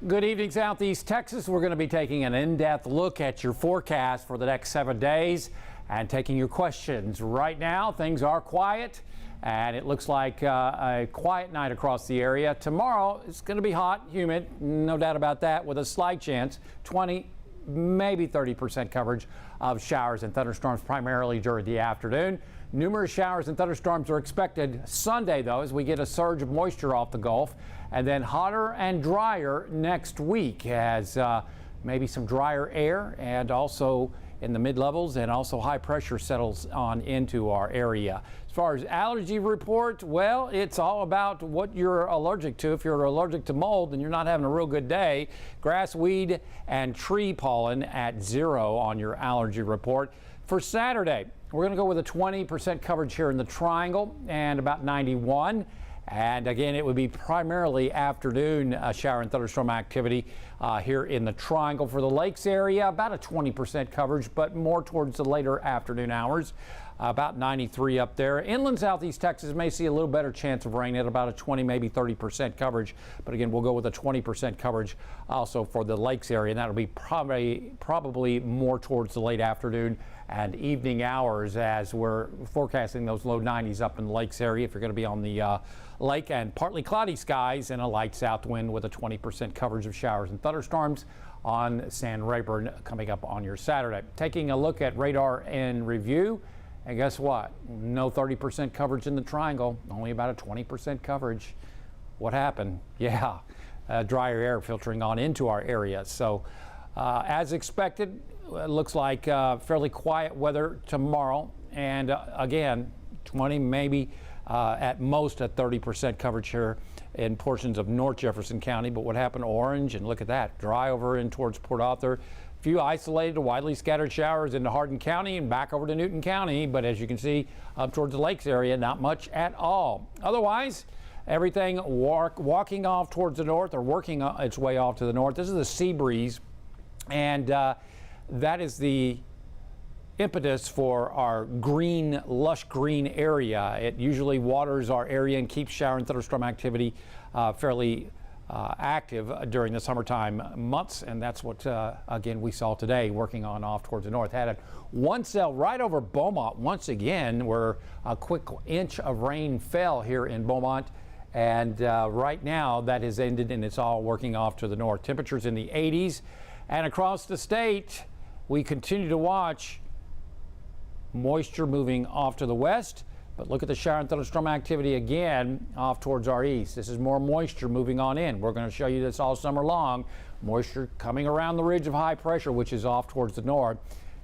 Good evening, Southeast Texas. We're going to be taking an in-depth look at your forecast for the next 7 days and taking your questions. Right now, things are quiet, and it looks like a quiet night across the area. Tomorrow, it's going to be hot, humid, no doubt about that, with a slight chance, 20, maybe 30% coverage of showers and thunderstorms, primarily during the afternoon. Numerous showers and thunderstorms are expected Sunday, though, as we get a surge of moisture off the Gulf, and then hotter and drier next week as maybe some drier air and also in the mid-levels, and also high pressure settles on into our area. As far as allergy report, well, it's all about what you're allergic to. If you're allergic to mold, then you're not having a real good day. Grass, weed, and tree pollen at 0 on your allergy report. For Saturday, we're going to go with a 20% coverage here in the Triangle and about 91. And again, it would be primarily afternoon shower and thunderstorm activity here in the Triangle. For the Lakes area, about a 20% coverage, but more towards the later afternoon hours. About 93 up there. Inland Southeast Texas may see a little better chance of rain at about a 20, maybe 30% coverage. But again, we'll go with a 20% coverage also for the Lakes area, and that'll be probably more towards the late afternoon and evening hours, as we're forecasting those low 90s up in the Lakes area if you're going to be on the lake, and partly cloudy skies and a light south wind with a 20% coverage of showers and thunderstorms on San Rayburn coming up on your Saturday. Taking a look at radar in review, and guess what? No 30% coverage in the Triangle, only about a 20% coverage. What happened? Yeah, drier air filtering on into our area. So as expected, it looks like fairly quiet weather tomorrow, and again, 20, maybe at most a 30% coverage here in portions of North Jefferson County. But what happened to Orange? And look at that, dry over in towards Port Arthur. Few isolated, widely scattered showers into Hardin County and back over to Newton County. But as you can see, up towards the Lakes area, not much at all. Otherwise, everything walking off towards the north, or working its way off to the north. This is the sea breeze, and that is the impetus for our green, lush green area. It usually waters our area and keeps shower and thunderstorm activity fairly active during the summertime months, and that's what again we saw today, working on off towards the north. Had one cell right over Beaumont once again, where a quick inch of rain fell here in Beaumont, and right now that has ended and it's all working off to the north. Temperatures in the 80s, and across the state we continue to watch moisture moving off to the west. But look at the shower and thunderstorm activity again off towards our east. This is more moisture moving on in. We're going to show you this all summer long. Moisture coming around the ridge of high pressure, which is off towards the north.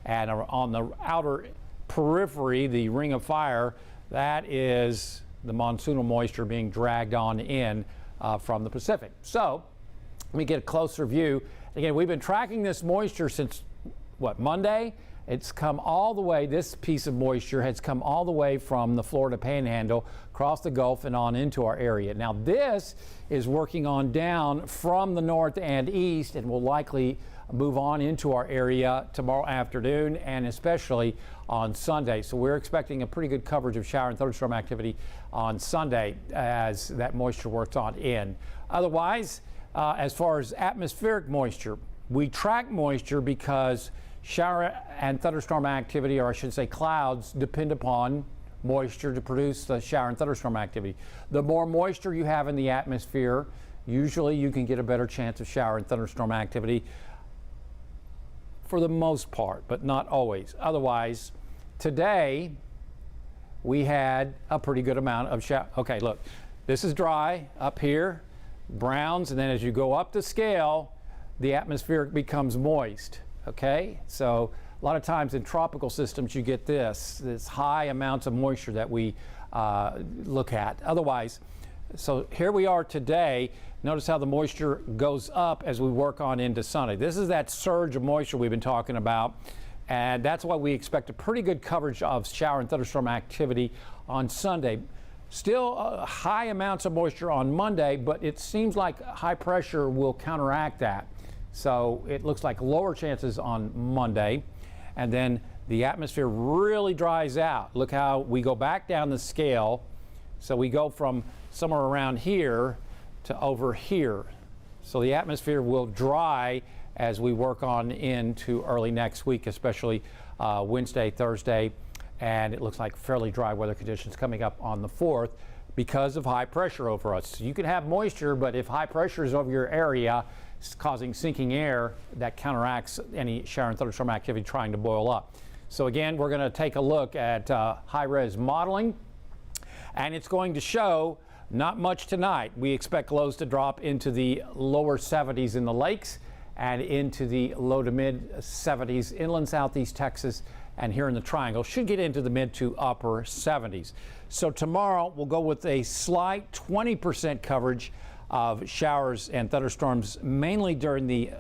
And on the outer periphery, the ring of fire, that is the monsoonal moisture being dragged on in from the Pacific. So let me get a closer view. Again, we've been tracking this moisture since, what, Monday? It's come all the way, this piece of moisture has come all the way from the Florida Panhandle, across the Gulf and on into our area. Now this is working on down from the north and east, and will likely move on into our area tomorrow afternoon and especially on Sunday. So we're expecting a pretty good coverage of shower and thunderstorm activity on Sunday as that moisture works on in. Otherwise, as far as atmospheric moisture, we track moisture because shower and thunderstorm activity, or I should say clouds, depend upon moisture to produce the shower and thunderstorm activity. The more moisture you have in the atmosphere, usually you can get a better chance of shower and thunderstorm activity for the most part, but not always. Otherwise, today we had a pretty good amount of shower. Okay, look, this is dry up here, browns, and then as you go up the scale, the atmosphere becomes moist. Okay, so a lot of times in tropical systems you get this high amounts of moisture that we look at. Otherwise, so here we are today. Notice how the moisture goes up as we work on into Sunday. This is that surge of moisture we've been talking about, and that's why we expect a pretty good coverage of shower and thunderstorm activity on Sunday. Still high amounts of moisture on Monday, but it seems like high pressure will counteract that. So it looks like lower chances on Monday, and then the atmosphere really dries out. Look how we go back down the scale. So we go from somewhere around here to over here. So the atmosphere will dry as we work on into early next week, especially Wednesday, Thursday, and it looks like fairly dry weather conditions coming up on the 4th because of high pressure over us. You can have moisture, but if high pressure is over your area, it's causing sinking air, that counteracts any shower and thunderstorm activity trying to boil up. So again, we're going to take a look at high-res modeling, and it's going to show not much tonight. We expect lows to drop into the lower 70s in the lakes and into the low to mid 70s inland southeast Texas, and here in the Triangle should get into the mid to upper 70s. So tomorrow we'll go with a slight 20% coverage of showers and thunderstorms, mainly during the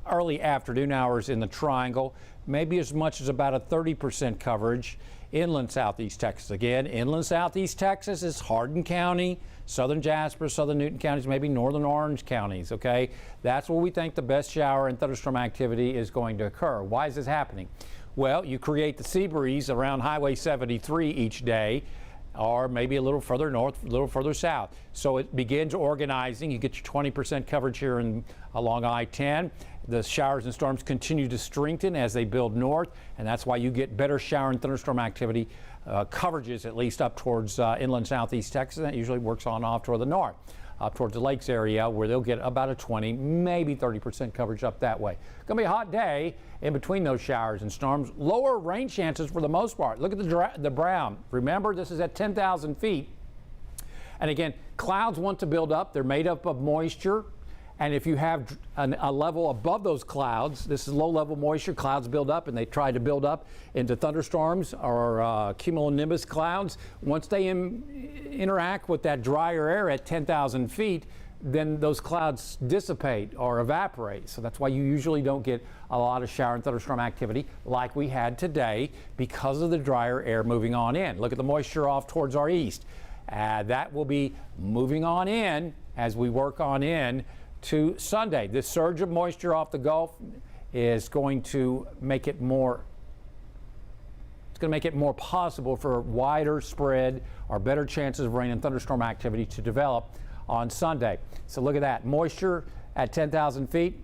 early afternoon hours in the Triangle, maybe as much as about a 30% coverage inland southeast Texas. Again, inland southeast Texas is Hardin County, southern Jasper, southern Newton counties, maybe northern Orange counties, okay? That's where we think the best shower and thunderstorm activity is going to occur. Why is this happening? Well, you create the sea breeze around Highway 73 each day, or maybe a little further north, a little further south. So it begins organizing. You get your 20% coverage here along I-10. The showers and storms continue to strengthen as they build north, and that's why you get better shower and thunderstorm activity coverages, at least up towards inland southeast Texas. That usually works on off toward the north, up towards the lakes area, where they'll get about a 20, maybe 30% coverage up that way. Going to be a hot day in between those showers and storms. Lower rain chances for the most part. Look at the brown. Remember, this is at 10,000 feet. And again, clouds want to build up. They're made up of moisture. And if you have a level above those clouds, this is low-level moisture, clouds build up, and they try to build up into thunderstorms or cumulonimbus clouds. Once they interact with that drier air at 10,000 feet, then those clouds dissipate or evaporate. So that's why you usually don't get a lot of shower and thunderstorm activity like we had today because of the drier air moving on in. Look at the moisture off towards our east. That will be moving on in as we work on in to Sunday. This surge of moisture off the Gulf is going to make it more possible for wider spread or better chances of rain and thunderstorm activity to develop on Sunday. So look at that. Moisture at 10,000 feet,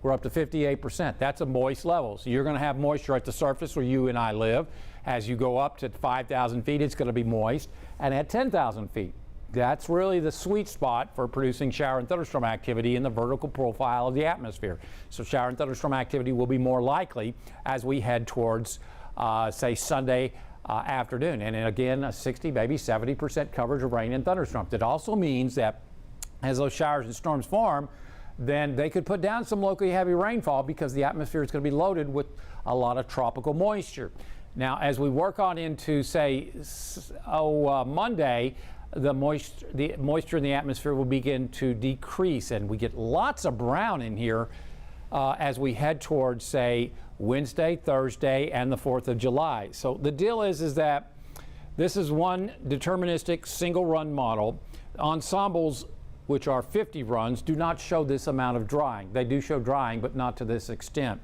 we're up to 58%. That's a moist level. So you're going to have moisture at the surface where you and I live. As you go up to 5,000 feet, it's going to be moist. And at 10,000 feet, that's really the sweet spot for producing shower and thunderstorm activity in the vertical profile of the atmosphere. So shower and thunderstorm activity will be more likely as we head towards, say, Sunday afternoon. And again, a 60, maybe 70% coverage of rain and thunderstorms. It also means that as those showers and storms form, then they could put down some locally heavy rainfall because the atmosphere is going to be loaded with a lot of tropical moisture. Now, as we work on into, say, Monday, the moisture in the atmosphere will begin to decrease, and we get lots of brown in here as we head towards, say, Wednesday, Thursday, and the 4th of July. So the deal is that this is one deterministic single run model. Ensembles, which are 50 runs, do not show this amount of drying. They do show drying, but not to this extent.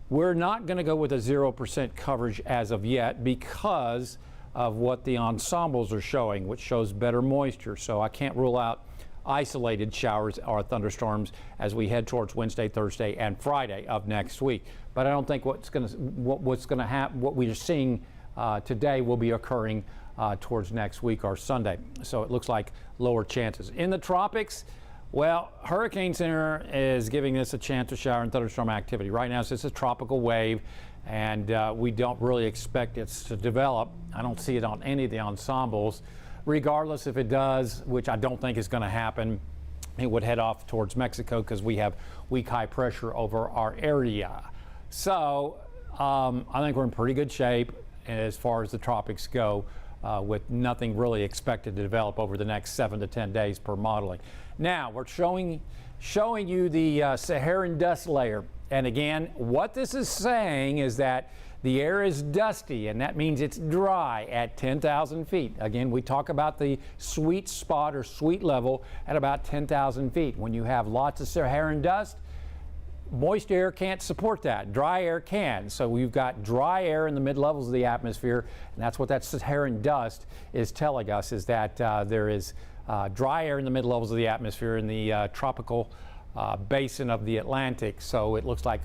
We're not going to go with a 0% coverage as of yet because of what the ensembles are showing, which shows better moisture. So I can't rule out isolated showers or thunderstorms as we head towards Wednesday, Thursday, and Friday of next week. But I don't think what we're seeing today will be occurring towards next week or Sunday. So it looks like lower chances. In the tropics, well, Hurricane Center is giving us a chance of shower and thunderstorm activity. Right now, it's just a tropical wave, and we don't really expect it to develop. I don't see it on any of the ensembles. Regardless if it does, which I don't think is going to happen, it would head off towards Mexico because we have weak high pressure over our area. So I think we're in pretty good shape as far as the tropics go, with nothing really expected to develop over the next 7 to 10 days per modeling. Now we're showing you the Saharan dust layer. And again, what this is saying is that the air is dusty, and that means it's dry at 10,000 feet. Again, we talk about the sweet spot or sweet level at about 10,000 feet. When you have lots of Saharan dust, moist air can't support that. Dry air can. So we've got dry air in the mid-levels of the atmosphere, and that's what that Saharan dust is telling us, is that there is dry air in the mid-levels of the atmosphere in the tropical basin of the Atlantic. So it looks like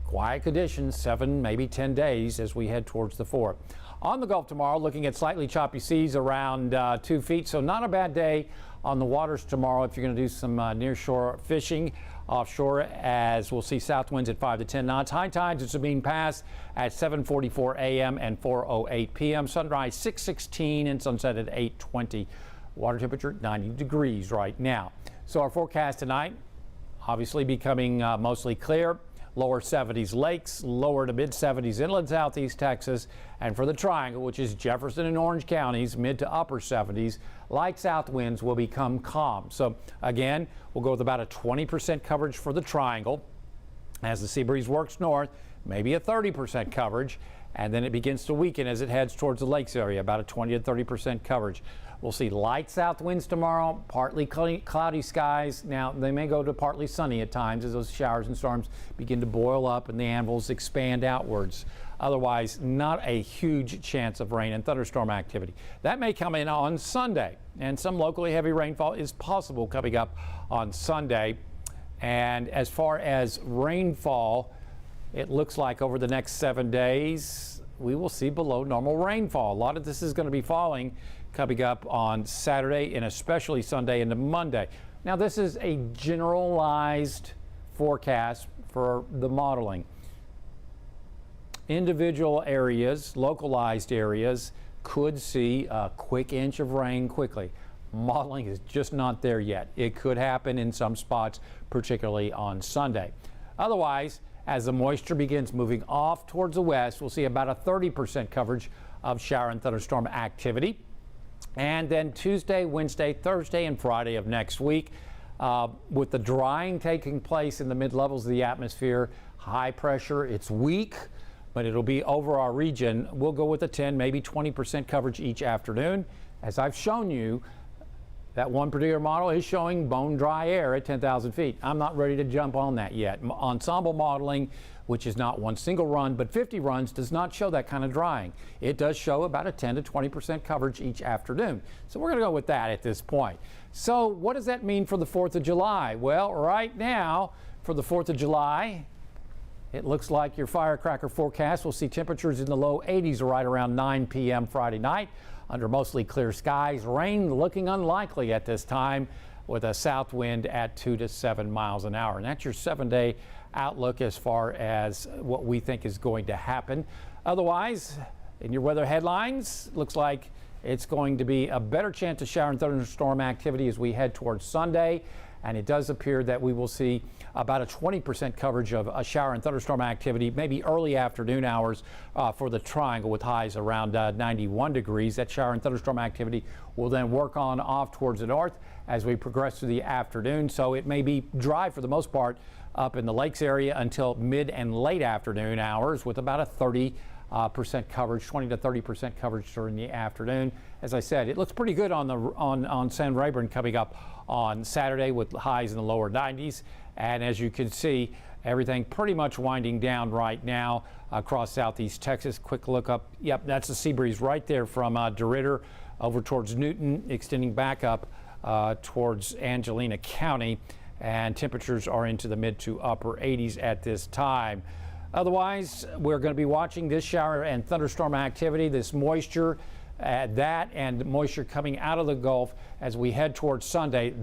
quiet conditions, 7, maybe 10 days as we head towards the 4th. On the Gulf tomorrow, looking at slightly choppy seas around 2 feet. So not a bad day on the waters tomorrow if you're going to do some nearshore fishing. Offshore, as we'll see south winds at 5 to 10 knots. High tides are being passed at 7:44 a.m. and 4:08 p.m. Sunrise 6:16 and sunset at 8:20. Water temperature 90 degrees right now. So our forecast tonight, obviously becoming mostly clear. Lower 70s lakes, lower to mid 70s inland southeast Texas, and for the triangle, which is Jefferson and Orange counties, mid to upper 70s, light south winds will become calm. So again, we'll go with about a 20% coverage for the triangle. As the sea breeze works north, maybe a 30% coverage, and then it begins to weaken as it heads towards the lakes area, about a 20 to 30% coverage. We'll see light south winds tomorrow, partly cloudy skies. Now, they may go to partly sunny at times as those showers and storms begin to boil up and the anvils expand outwards. Otherwise, not a huge chance of rain and thunderstorm activity. That may come in on Sunday, and some locally heavy rainfall is possible coming up on Sunday. And as far as rainfall, it looks like over the next 7 days, we will see below normal rainfall. A lot of this is going to be falling coming up on Saturday and especially Sunday into Monday. Now, this is a generalized forecast for the modeling. Individual areas, localized areas, could see a quick inch of rain quickly. Modeling is just not there yet. It could happen in some spots, particularly on Sunday. Otherwise, as the moisture begins moving off towards the west, we'll see about a 30% coverage of shower and thunderstorm activity. And then Tuesday, Wednesday, Thursday, and Friday of next week, with the drying taking place in the mid-levels of the atmosphere, high pressure, it's weak, but it'll be over our region. We'll go with a 10, maybe 20% coverage each afternoon. As I've shown you, that one particular model is showing bone dry air at 10,000 feet. I'm not ready to jump on that yet. Ensemble modeling, which is not one single run, but 50 runs, does not show that kind of drying. It does show about a 10 to 20% coverage each afternoon. So we're going to go with that at this point. So what does that mean for the 4th of July? Well, right now, for the 4th of July, it looks like your firecracker forecast will see temperatures in the low 80s right around 9 p.m. Friday night under mostly clear skies. Rain looking unlikely at this time with a south wind at 2 to 7 miles an hour. And that's your 7-day outlook as far as what we think is going to happen. Otherwise, in your weather headlines, looks like it's going to be a better chance of shower and thunderstorm activity as we head towards Sunday. And it does appear that we will see about a 20% coverage of a shower and thunderstorm activity, maybe early afternoon hours for the triangle with highs around 91 degrees. That shower and thunderstorm activity will then work on off towards the north as we progress through the afternoon. So it may be dry for the most part up in the lakes area until mid and late afternoon hours with about a 30% coverage, 20 to 30% coverage during the afternoon. As I said, it looks pretty good on San Rayburn coming up on Saturday with highs in the lower 90s. And as you can see, everything pretty much winding down right now across southeast Texas. Quick look up. Yep, that's the sea breeze right there from DeRidder over towards Newton, extending back up towards Angelina County. And temperatures are into the mid to upper 80s at this time. Otherwise, we're going to be watching this shower and thunderstorm activity, this moisture, and moisture coming out of the Gulf as we head towards Sunday.